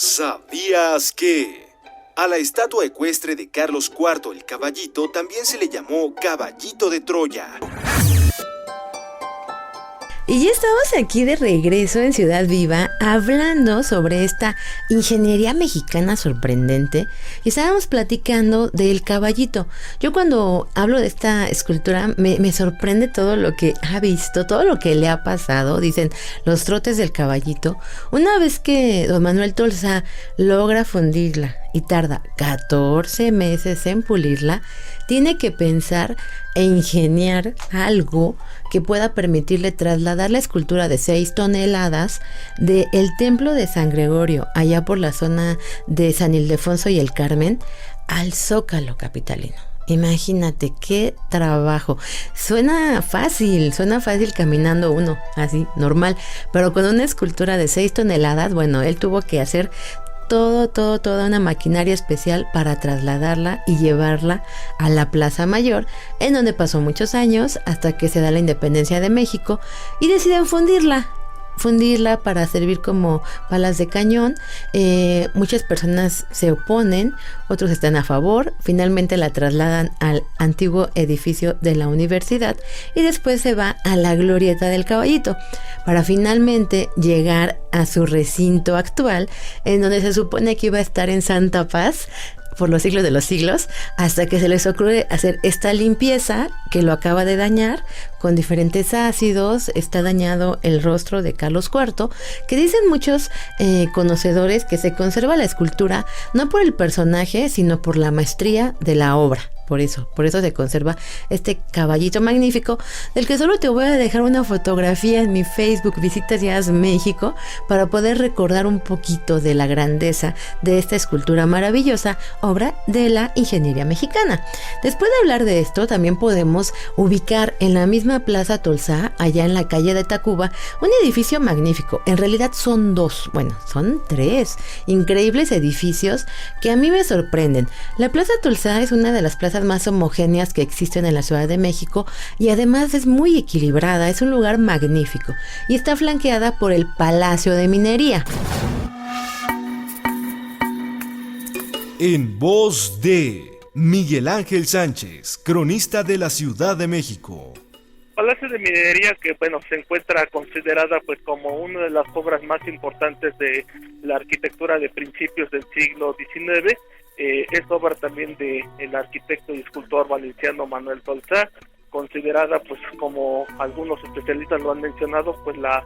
¿Sabías que? A la estatua ecuestre de Carlos IV el Caballito también se le llamó Caballito de Troya. Y ya estamos aquí de regreso en Ciudad Viva hablando sobre esta ingeniería mexicana sorprendente y estábamos platicando del caballito. Yo cuando hablo de esta escultura me sorprende todo lo que ha visto, todo lo que le ha pasado. Dicen los trotes del caballito. Una vez que don Manuel Tolsá logra fundirla y tarda 14 meses en pulirla, tiene que pensar e ingeniar algo que pueda permitirle trasladar la escultura de 6 toneladas del templo de San Gregorio, allá por la zona de San Ildefonso y el Carmen, al Zócalo capitalino. Imagínate qué trabajo. Suena fácil caminando uno, así, normal, pero con una escultura de 6 toneladas, bueno, él tuvo que hacer toda una maquinaria especial para trasladarla y llevarla a la Plaza Mayor, en donde pasó muchos años hasta que se da la independencia de México y deciden fundirla para servir como balas de cañón. Muchas personas se oponen, otros están a favor. Finalmente la trasladan al antiguo edificio de la universidad y después se va a la Glorieta del Caballito para finalmente llegar a su recinto actual, en donde se supone que iba a estar en Santa Paz por los siglos de los siglos, hasta que se les ocurre hacer esta limpieza que lo acaba de dañar con diferentes ácidos. Está dañado el rostro de Carlos IV, que dicen muchos conocedores que se conserva la escultura no por el personaje, sino por la maestría de la obra. Por eso se conserva este caballito magnífico, del que solo te voy a dejar una fotografía en mi Facebook, Visitas Guiadas México, para poder recordar un poquito de la grandeza de esta escultura maravillosa, obra de la ingeniería mexicana. Después de hablar de esto, también podemos ubicar en la misma Plaza Tolsá, allá en la calle de Tacuba, un edificio magnífico. En realidad son 2, bueno, son 3 increíbles edificios que a mí me sorprenden. La Plaza Tolsá es una de las plazas más homogéneas que existen en la Ciudad de México y además es muy equilibrada, es un lugar magnífico y está flanqueada por el Palacio de Minería. En voz de Miguel Ángel Sánchez, cronista de la Ciudad de México. Palacio de Minería, que bueno, se encuentra considerada pues como una de las obras más importantes de la arquitectura de principios del siglo XIX. Es obra también de el arquitecto y escultor valenciano Manuel Tolsá, considerada pues como algunos especialistas lo han mencionado, pues la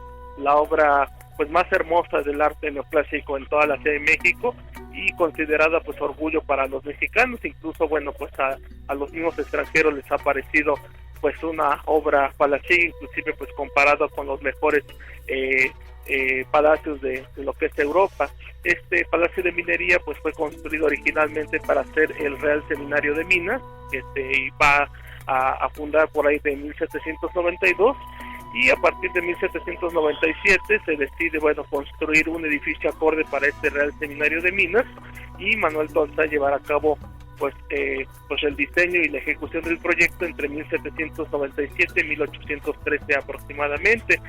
obra pues más hermosa del arte neoclásico en toda la Ciudad de México y considerada pues orgullo para los mexicanos. Incluso bueno, pues a los mismos extranjeros les ha parecido pues una obra palaciega, inclusive pues comparado con los mejores palacios de lo que es Europa. Este Palacio de Minería pues fue construido originalmente para ser el Real Seminario de Minas, que se va a fundar por ahí de 1792, y a partir de 1797 se decide construir un edificio acorde para este Real Seminario de Minas, y Manuel Tolsá llevará a cabo pues el diseño y la ejecución del proyecto entre 1797 y 1813 aproximadamente.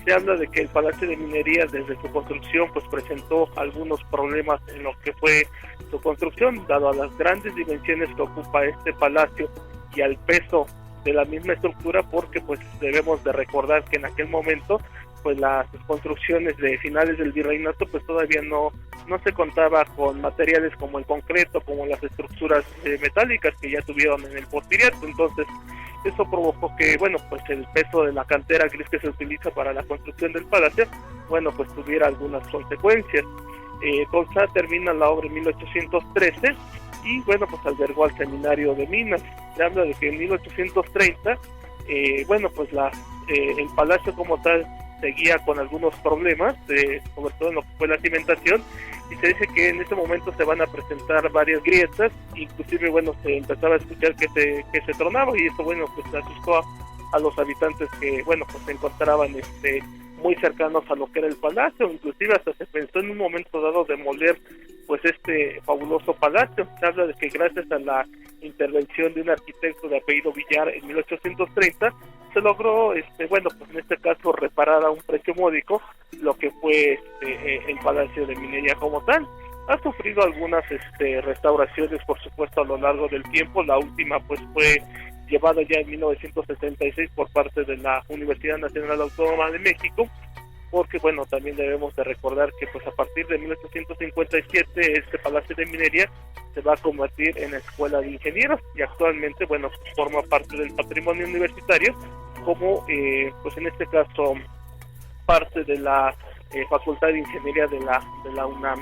Se habla de que el Palacio de Minería desde su construcción pues presentó algunos problemas en lo que fue su construcción, dado a las grandes dimensiones que ocupa este palacio y al peso de la misma estructura, porque pues debemos de recordar que en aquel momento pues las construcciones de finales del virreinato pues todavía no se contaba con materiales como el concreto, como las estructuras metálicas que ya tuvieron en el Porfiriato. Entonces eso provocó que pues el peso de la cantera gris que se utiliza para la construcción del palacio pues tuviera algunas consecuencias. Tolsá termina la obra en 1813 y pues albergó al Seminario de Minas. Se habla de que en 1830 el palacio como tal seguía con algunos problemas, sobre todo en lo que fue la cimentación, y se dice que en ese momento se van a presentar varias grietas, inclusive se empezaba a escuchar que se tronaba, y eso asustó a los habitantes que se encontraban muy cercanos a lo que era el palacio. Inclusive hasta se pensó en un momento dado demoler pues este fabuloso palacio. Se habla de que gracias a la intervención de un arquitecto de apellido Villar en 1830 se logró, bueno, pues en este caso reparar a un precio módico lo que fue el Palacio de Minería como tal. Ha sufrido algunas restauraciones, por supuesto, a lo largo del tiempo. La última pues fue llevada ya en 1976 por parte de la Universidad Nacional Autónoma de México, porque bueno, también debemos de recordar que pues a partir de 1857 este Palacio de Minería se va a convertir en escuela de ingenieros y actualmente, bueno, forma parte del patrimonio universitario como pues en este caso parte de la Facultad de Ingeniería de la UNAM.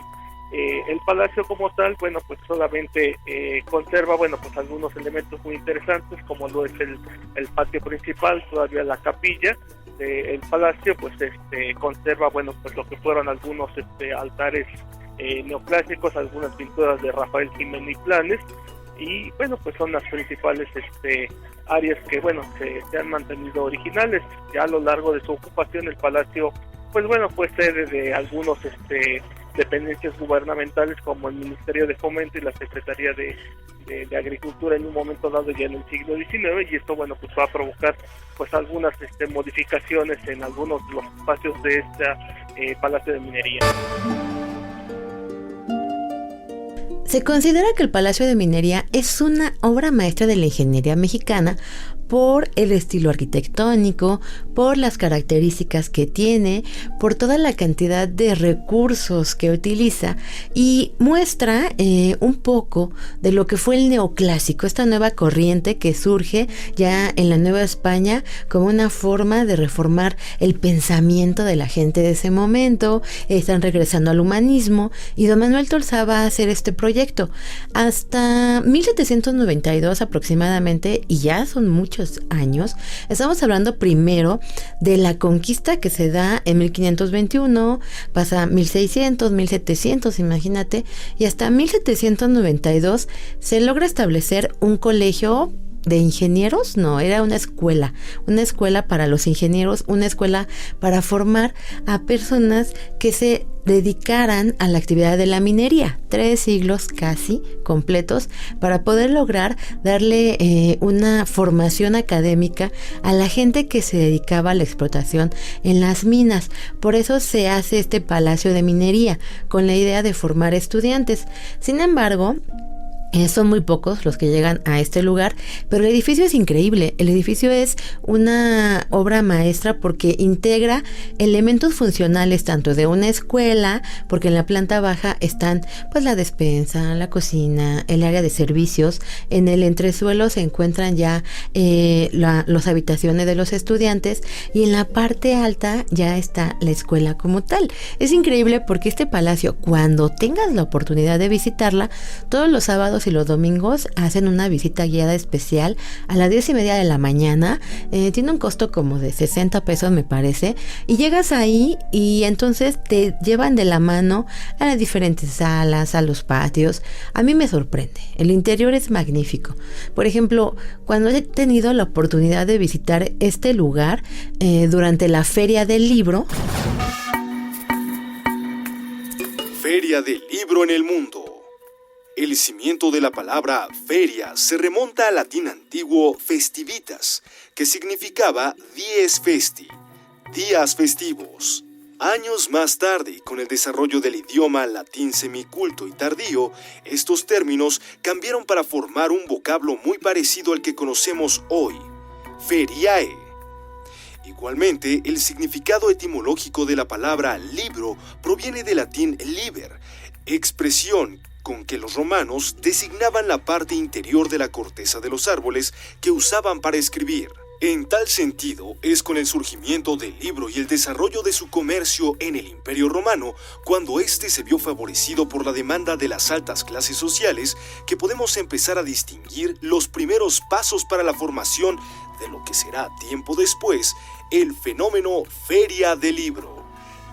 El palacio como tal, bueno, pues solamente conserva, bueno, pues algunos elementos muy interesantes, como lo es el patio principal, todavía la capilla del palacio, pues conserva, bueno, pues lo que fueron algunos altares neoclásicos, algunas pinturas de Rafael Jiménez y Planes, y bueno, pues son las principales áreas que, bueno, se han mantenido originales. Ya a lo largo de su ocupación el palacio, pues bueno, fue sede de algunos dependencias gubernamentales como el Ministerio de Fomento y la Secretaría de Agricultura en un momento dado ya en el siglo XIX, y esto, bueno, pues va a provocar pues algunas modificaciones en algunos de los espacios de este Palacio de Minería. Se considera que el Palacio de Minería es una obra maestra de la ingeniería mexicana por el estilo arquitectónico, por las características que tiene, por toda la cantidad de recursos que utiliza, y muestra un poco de lo que fue el neoclásico, esta nueva corriente que surge ya en la Nueva España como una forma de reformar el pensamiento de la gente de ese momento. Están regresando al humanismo y don Manuel Tolsá va a hacer este proyecto hasta 1792 aproximadamente, y ya son muchos años. Estamos hablando primero de la conquista que se da en 1521, pasa 1600, 1700, imagínate, y hasta 1792 se logra establecer un colegio de ingenieros. No, era una escuela para los ingenieros, una escuela para formar a personas que se dedicaran a la actividad de la minería. 3 siglos casi completos para poder lograr darle una formación académica a la gente que se dedicaba a la explotación en las minas. Por eso se hace este Palacio de Minería, con la idea de formar estudiantes. Sin embargo, son muy pocos los que llegan a este lugar, pero el edificio es increíble. El edificio es una obra maestra porque integra elementos funcionales tanto de una escuela, porque en la planta baja están pues la despensa, la cocina, el área de servicios. En el entresuelo se encuentran ya las habitaciones de los estudiantes, y en la parte alta ya está la escuela como tal. Es increíble porque este palacio, cuando tengas la oportunidad de visitarla, todos los sábados y los domingos hacen una visita guiada especial a las 10:30 de la mañana. Tiene un costo como de 60 pesos, me parece, y llegas ahí y entonces te llevan de la mano a las diferentes salas, a los patios. A mí me sorprende, el interior es magnífico. Por ejemplo, cuando he tenido la oportunidad de visitar este lugar durante la Feria del Libro. Feria del Libro en el mundo. El cimiento de la palabra feria se remonta al latín antiguo festivitas, que significaba dies festi, días festivos. Años más tarde, con el desarrollo del idioma latín semiculto y tardío, estos términos cambiaron para formar un vocablo muy parecido al que conocemos hoy, feriae. Igualmente, el significado etimológico de la palabra libro proviene del latín liber, expresión con que los romanos designaban la parte interior de la corteza de los árboles que usaban para escribir. En tal sentido, es con el surgimiento del libro y el desarrollo de su comercio en el Imperio Romano, cuando éste se vio favorecido por la demanda de las altas clases sociales, que podemos empezar a distinguir los primeros pasos para la formación de lo que será tiempo después el fenómeno Feria del Libro.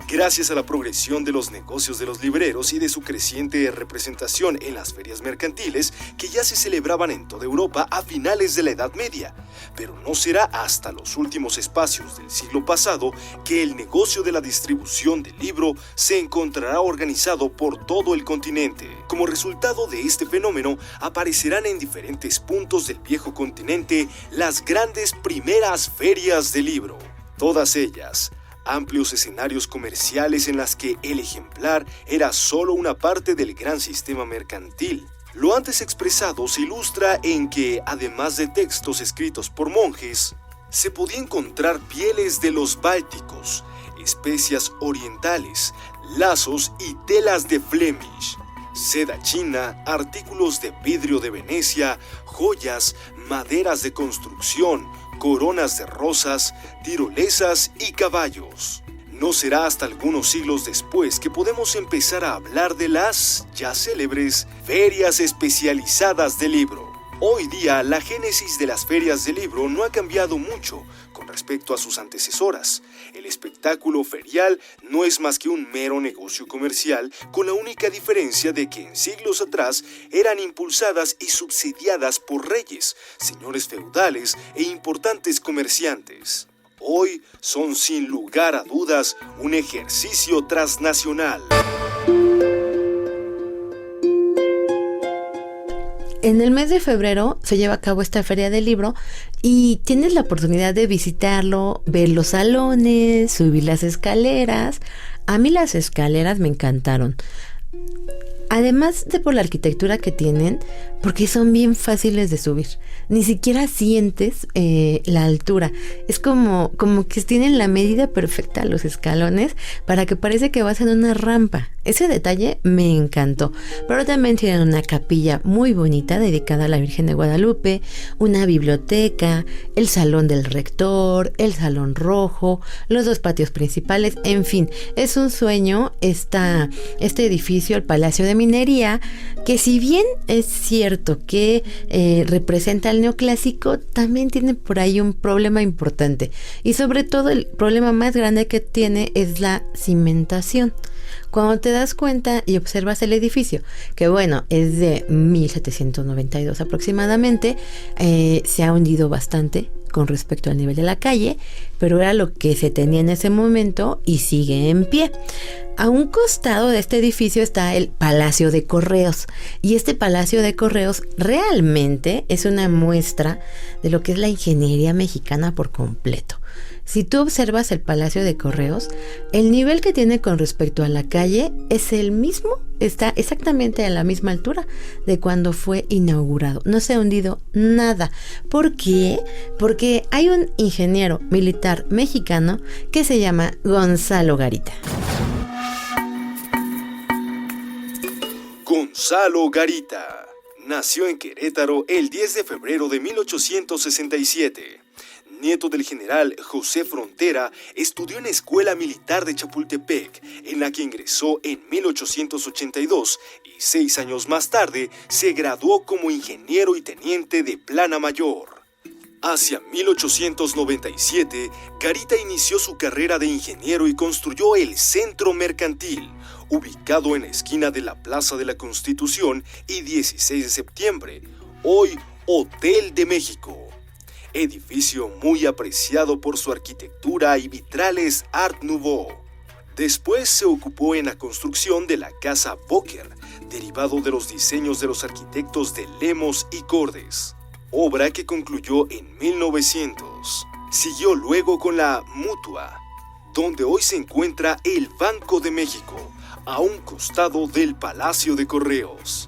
Gracias a la progresión de los negocios de los libreros y de su creciente representación en las ferias mercantiles que ya se celebraban en toda Europa a finales de la Edad Media, pero no será hasta los últimos espacios del siglo pasado que el negocio de la distribución del libro se encontrará organizado por todo el continente. Como resultado de este fenómeno, aparecerán en diferentes puntos del viejo continente las grandes primeras ferias del libro. Todas ellas amplios escenarios comerciales en las que el ejemplar era solo una parte del gran sistema mercantil. Lo antes expresado se ilustra en que, además de textos escritos por monjes, se podía encontrar pieles de los bálticos, especias orientales, lazos y telas de Flemish, seda china, artículos de vidrio de Venecia, joyas, maderas de construcción, coronas de rosas, tirolesas y caballos. No será hasta algunos siglos después que podemos empezar a hablar de las ya célebres ferias especializadas de libro. Hoy día, la génesis de las ferias de libro no ha cambiado mucho con respecto a sus antecesoras. El espectáculo ferial no es más que un mero negocio comercial, con la única diferencia de que en siglos atrás eran impulsadas y subsidiadas por reyes, señores feudales e importantes comerciantes. Hoy son sin lugar a dudas un ejercicio transnacional. En el mes de febrero se lleva a cabo esta feria del libro y tienes la oportunidad de visitarlo, ver los salones, subir las escaleras. A mí las escaleras me encantaron. Además de por la arquitectura que tienen, porque son bien fáciles de subir. Ni siquiera sientes la altura. Es como que tienen la medida perfecta los escalones para que parece que vas en una rampa. Ese detalle me encantó. Pero también tienen una capilla muy bonita dedicada a la Virgen de Guadalupe, una biblioteca, el salón del rector, el salón rojo, los dos patios principales. En fin, es un sueño este edificio, el Palacio de Minería, que si bien es cierto que representa el neoclásico, también tiene por ahí un problema importante. Y sobre todo el problema más grande que tiene es la cimentación. Cuando te das cuenta y observas el edificio, que bueno, es de 1792 aproximadamente, se ha hundido bastante con respecto al nivel de la calle, pero era lo que se tenía en ese momento y sigue en pie. A un costado de este edificio está el Palacio de Correos, y este Palacio de Correos realmente es una muestra de lo que es la ingeniería mexicana por completo. Si tú observas el Palacio de Correos, el nivel que tiene con respecto a la calle es el mismo, está exactamente a la misma altura de cuando fue inaugurado. No se ha hundido nada. ¿Por qué? Porque hay un ingeniero militar mexicano que se llama Gonzalo Garita. Gonzalo Garita nació en Querétaro el 10 de febrero de 1867. Nieto del general José Frontera, estudió en la Escuela Militar de Chapultepec, en la que ingresó en 1882 y 6 años más tarde se graduó como ingeniero y teniente de plana mayor. Hacia 1897, Garita inició su carrera de ingeniero y construyó el Centro Mercantil, ubicado en la esquina de la Plaza de la Constitución y 16 de septiembre, hoy Hotel de México. Edificio muy apreciado por su arquitectura y vitrales Art Nouveau. Después se ocupó en la construcción de la Casa Boker, derivado de los diseños de los arquitectos de Lemos y Cordes, obra que concluyó en 1900. Siguió luego con la Mutua, donde hoy se encuentra el Banco de México, a un costado del Palacio de Correos.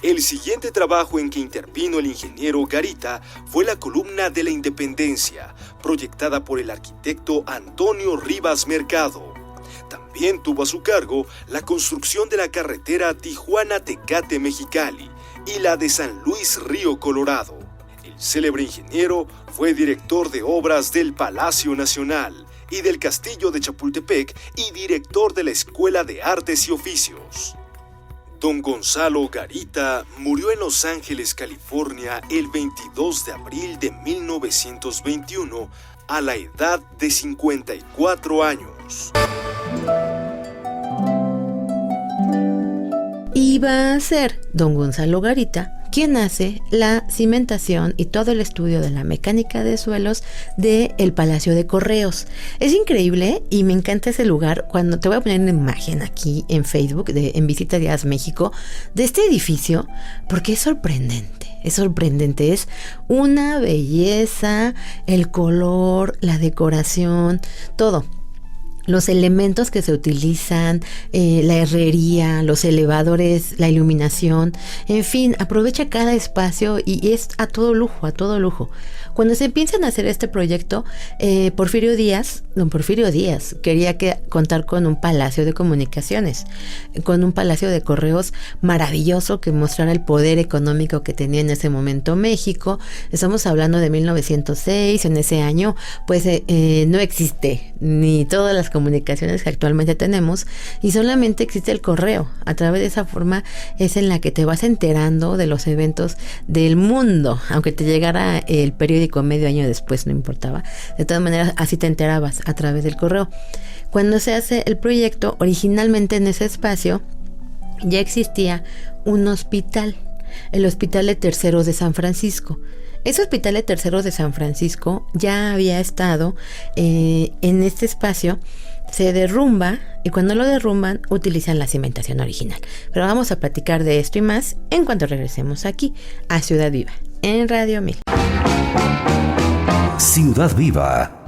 El siguiente trabajo en que intervino el ingeniero Garita fue la Columna de la Independencia, proyectada por el arquitecto Antonio Rivas Mercado. También tuvo a su cargo la construcción de la carretera Tijuana-Tecate-Mexicali y la de San Luis Río Colorado. El célebre ingeniero fue director de obras del Palacio Nacional y del Castillo de Chapultepec y director de la Escuela de Artes y Oficios. Don Gonzalo Garita murió en Los Ángeles, California, el 22 de abril de 1921 a la edad de 54 años. y va a ser don Gonzalo Garita quien hace la cimentación y todo el estudio de la mecánica de suelos del Palacio de Correos. Es increíble y me encanta ese lugar. Cuando te voy a poner una imagen aquí en Facebook en Visita Díaz México de este edificio, porque es sorprendente. Es una belleza, el color, la decoración, todo. Los elementos que se utilizan, la herrería, los elevadores, la iluminación, en fin, aprovecha cada espacio y es a todo lujo. Cuando se empiezan a hacer este proyecto, Porfirio Díaz quería contar con un palacio de comunicaciones, con un palacio de correos maravilloso que mostrara el poder económico que tenía en ese momento México. Estamos hablando de 1906, en ese año pues no existe ni todas las comunicaciones que actualmente tenemos y solamente existe el correo. A través de esa forma es en la que te vas enterando de los eventos del mundo, aunque te llegara el periódico medio año después, no importaba. De todas maneras, así te enterabas a través del correo. Cuando se hace el proyecto, originalmente en ese espacio ya existía un hospital, el Hospital de Terceros de San Francisco. Ese Hospital de Terceros de San Francisco ya había estado en este espacio, se derrumba y cuando lo derrumban utilizan la cimentación original. Pero vamos a platicar de esto y más en cuanto regresemos aquí a Ciudad Viva en Radio 1000. Ciudad Viva.